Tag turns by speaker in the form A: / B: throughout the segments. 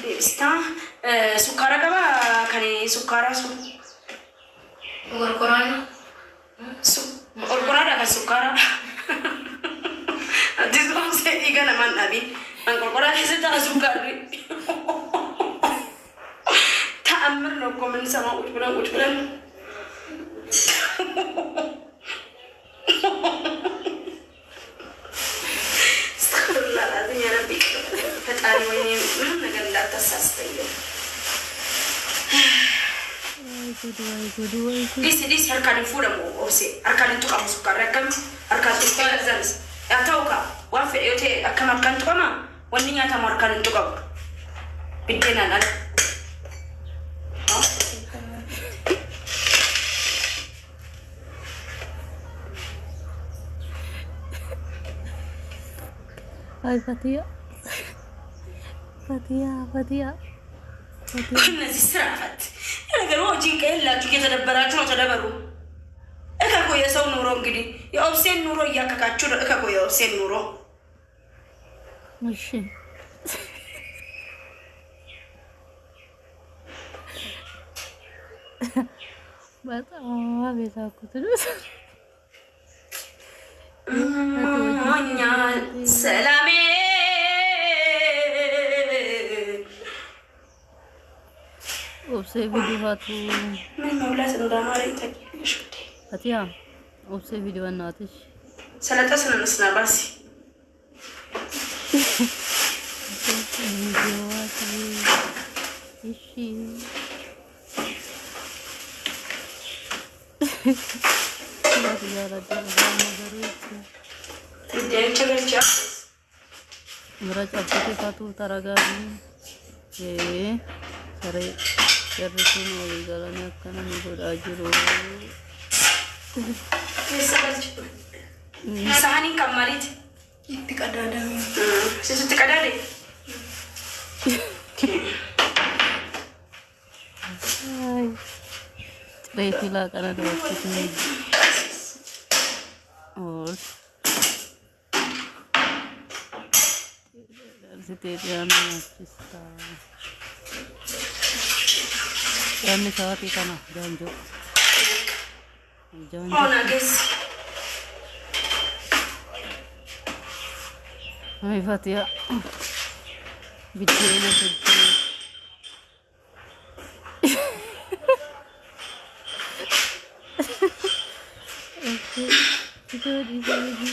A: Sta sukkara qaba kan sukkara
B: Gorgoraan
A: Orgorada kan sukkara. Atis kok saya tiga nama nabi. Mang orgorada saya tak sukkari. Tak ambil no komen sama ujuran. Astagfirullah lazim ya Rabbi. Fatani wini ነገር እንዳታሳስተኝ Dis harkaan fuudhamu obse harkaan tuqamu sukkaarri akkam harkaan tuqamu zanis yaa ta'u ka waan fedhe yoo ta'e akkam harkaan tuqama wanni nyaatamu harkaan tuqamu biddeenaan ala.
C: Ay Fatia.
A: እነዚህ ስራፈት ነገር ወጪ ከሌላችሁ እየተደበራችሁ ነው ተደበሩ። እከኮ የሰው ኑሮ እንግዲህ የኦብሴን ኑሮ እያከካችሁ ነው። እከኮ የኦብሴን ኑሮ
C: እሺ በጣም ቤታኩት
A: እኛ ሰላሜ
C: Obse video hatu.
A: ምን መብላት እንዳማረኝ ታውቂያለሽ ውዴ?
C: Fatia, obse video እናትሽ
A: ሰላጣ ስለነስና ባሲ
C: video hatu. እሺ ምራጭ አብቴ ካቱ ተረጋጊ ሰሬ ጨርሱን ወይዘራን ያከናን ይጎዳጅሩ
A: ሳኒ ከማሪት ይትቀዳዳ ስትቀዳዳ
C: አይ ጥሬቲላ ቀረደ ወጥቶ ኦር ስትሄዳና ስታ Kami saat itu na janjo.
A: Oh nagis.
C: Ay Fatia. Video na sedih. Okay. Itu di sini.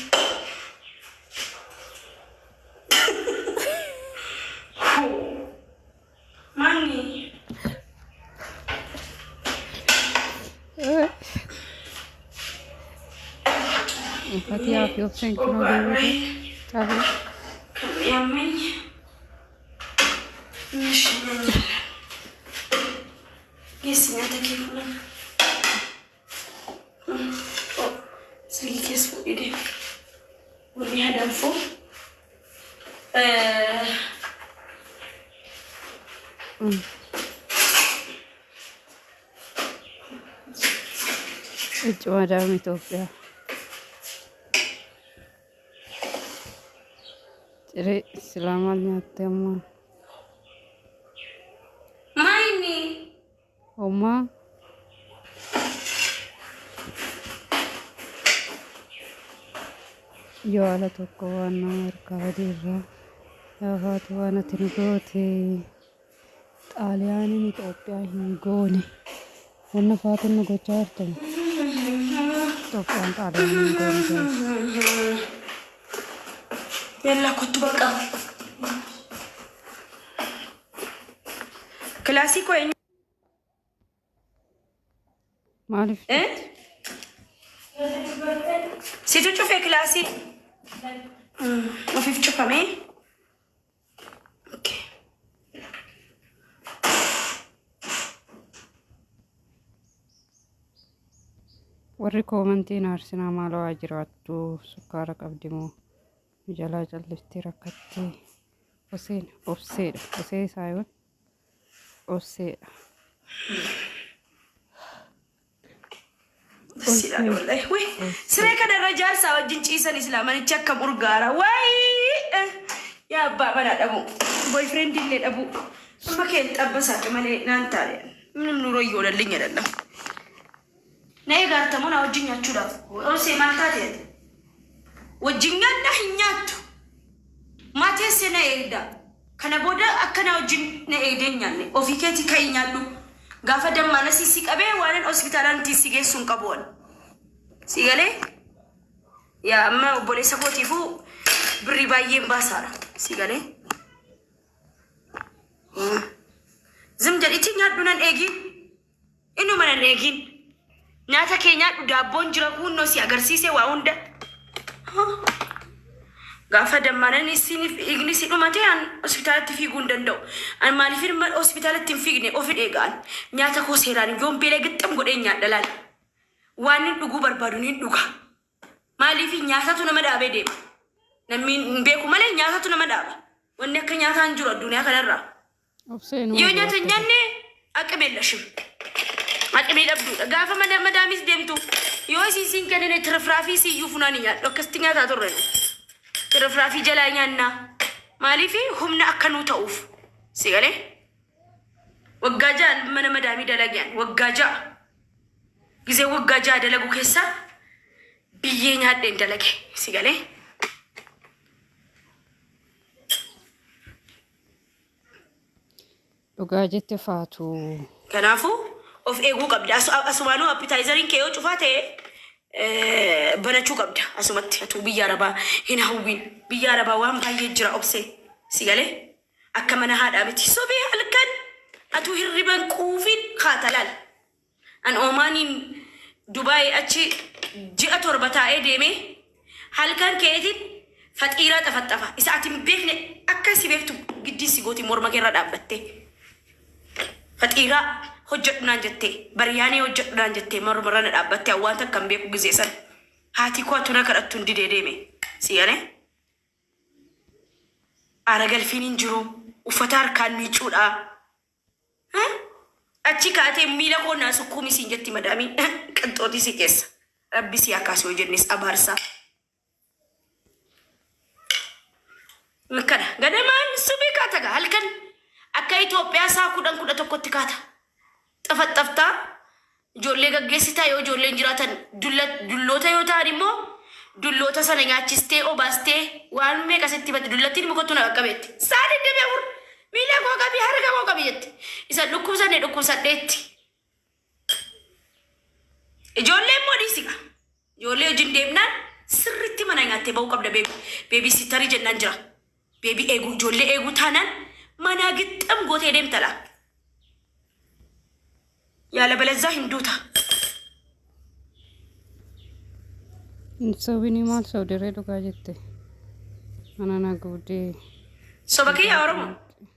C: Fatia più sentono dove ciao
A: Yummy. Yes, nada que falar. Oh, sei que isso ide. Vou me dar fogo.
C: Coba Ethiopia. Jadi selamanya teman.
A: Maini.
C: Oma. Yo ala tokko waan harkaadhiirra yaafaatu waan ati nu goote xaaliyaaniin Itoophiyaa hin goone wanna faatu nu gochaa jirtamu Itoophiyaan xaaliyaaniin hin goone
A: Yalla kottu bakka Classico è
C: Maalif
A: Se tu ci fai classi Ma fi ciò me? Ok
C: warri koomantiin aarsinaa maaloo haa jiraattu sukkaara qabdimoo jalaa calliftii rakkattee obseedha osee saayiwan obseedha
A: Siree kana irra jaarsaa wajjin ciisan islaamanichi akka urgaara wayi yaa abbaa mana dhabu boyfriend illee dhabu መከን ጠበሳት ማለት ናንተ አለ ምንም ኑሮ ይወለልኝ አይደለም ነይ ጋር ተሞና ወጅኛችሁ ዳፍ ኦሴ ማንታት የት ወጅኛና ህኛቱ ማቴስ ነይ ኤዳ ከነቦደ አከና ወጅን ነይ ኤደኛኔ ኦፊኬቲ ከይኛሉ ጋፈ ደማነ ሲቀበ ዋለን ሆስፒታላን ሲገሱን ቀቦን ሲገሌ ያ አማ ቦሌ ሰኮቲፉ ብሪ ባየን ባሳራ ሲገሌ ዝም ጀሪቲኛ ዱናን ኤጊን ኢኑ ማን ኤጊን ናታ ኬኛ ዳቦን ጅራኩን ነው ሲያገርሲሴ ዋውንደ ጋፈ ደማነን ሲኒፍ ኢግኒስ ዱማቴን ሆስፒታል ትፊጉ እንደው አን ማሊፊን ሆስፒታል ትንፊግኔ ኦፊድ ኤጋን ኛታ ኮሴራን ጆምቤ ላይ ግጥም ጎደኛ ደላል ዋንን ዱጉ በርባዱን ዱጋ ማሊፊ ኛታቱ ነመዳበ ዴ ነሚን ቤኩ ማለ ኛታቱ ነመዳበ ወነ ከኛታ እንጅሮ ዱንያ ከነራ የኛተኛኔ አቅሜለሽም አቅሜ ለብዱ ጋፈ መዳሚስ ደምቱ ዮሲሲን ከነነ ትርፍራፊ ሲዩፉናን ያ ዶክስትኛ ታቶረን ትርፍራፊ ጀላኛና ማሊፊ ሁምና አከኑ ተውፍ ሲገሌ ወጋጃ መዳሚ ደላጊያን ወጋጃ ጊዜ ወጋጃ ደለጉ ከሳ ብዬኛ ደለገ ሲገሌ
C: ዱጋጀት ፋቱ
A: ከናፉ ኦፍ ኤጉ ቀብዳ አሱማኑ አፒታይዘሪን ከዮ ጩፋቴ በነቹ ቀብዳ አሱመት አቱ ቢያረባ ሂናውዊን ቢያረባ ዋን ባየ ጅራ ኦብሴ ሲገሌ አከመና ሃዳ በቲ ሶቤ አልከን አቱ ሂርበን ቁፊን ካተላል አን ኦማኒን ዱባይ አቺ ጂአት ወርበታ ኤዴሜ halkan keetin fatiira tafattafa isaatin beekne akkasi beektu giddi sigooti morma keerra dhaabbatte fatiira hojjedhunaan jette bariyaanii hojjedhunaan jette mormarra dhaabbatte waan takkan beeku gizeessan haati koo tuna kadhattu hundi deedeeme siyane ara galfiin hin jiru uffata harkaan miicuudha achi kaatee miila koonnaa sukkuumi siin jetti madaamiin qanxootii si keessa rabbi si akkaasii hojjennis abaarsaa Mekana, gada man subi kata ga halkan akka Ethiopia sa kudan kuda tokkotti kata. Tafattafta jolle gaggeessita yoo jolle jiratan dullota yoo ta'an immoo dullota sana nyaachistee obaastee waan meeqa sitti batti dullattiin mukottu na qabeetti. Saani deemee fur miila koo qabii harka koo qabii jetti. Isa dhukkubsadheetti. Ijoollee immoo dhiisiga. Ijoollee wajjin deemnaan sirriitti mana nyaattee ba'uu qabda beebii sittarii jennaan jira. Baby egu jolle egu tanan mana gittam gote dem tala yala balazza hinduta
C: insawini mal saudere doga jette anana gode
A: sobake ya oromo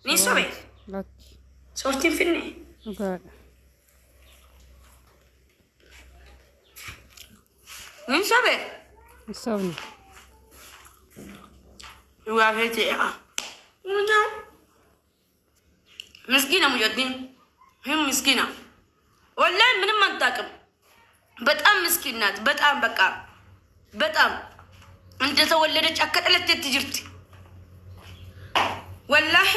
A: ni sobe
C: lak
A: sortin finne
C: doga
A: ni sobe
C: sawni
A: Uwafete ya. Muna. Miskina mujadin. Him miskina. Wallahi ምንም አታውቅም በጣም ምስኪን ናት በጣም እንደተወለደች አከጠለት ትጅርት ወላሂ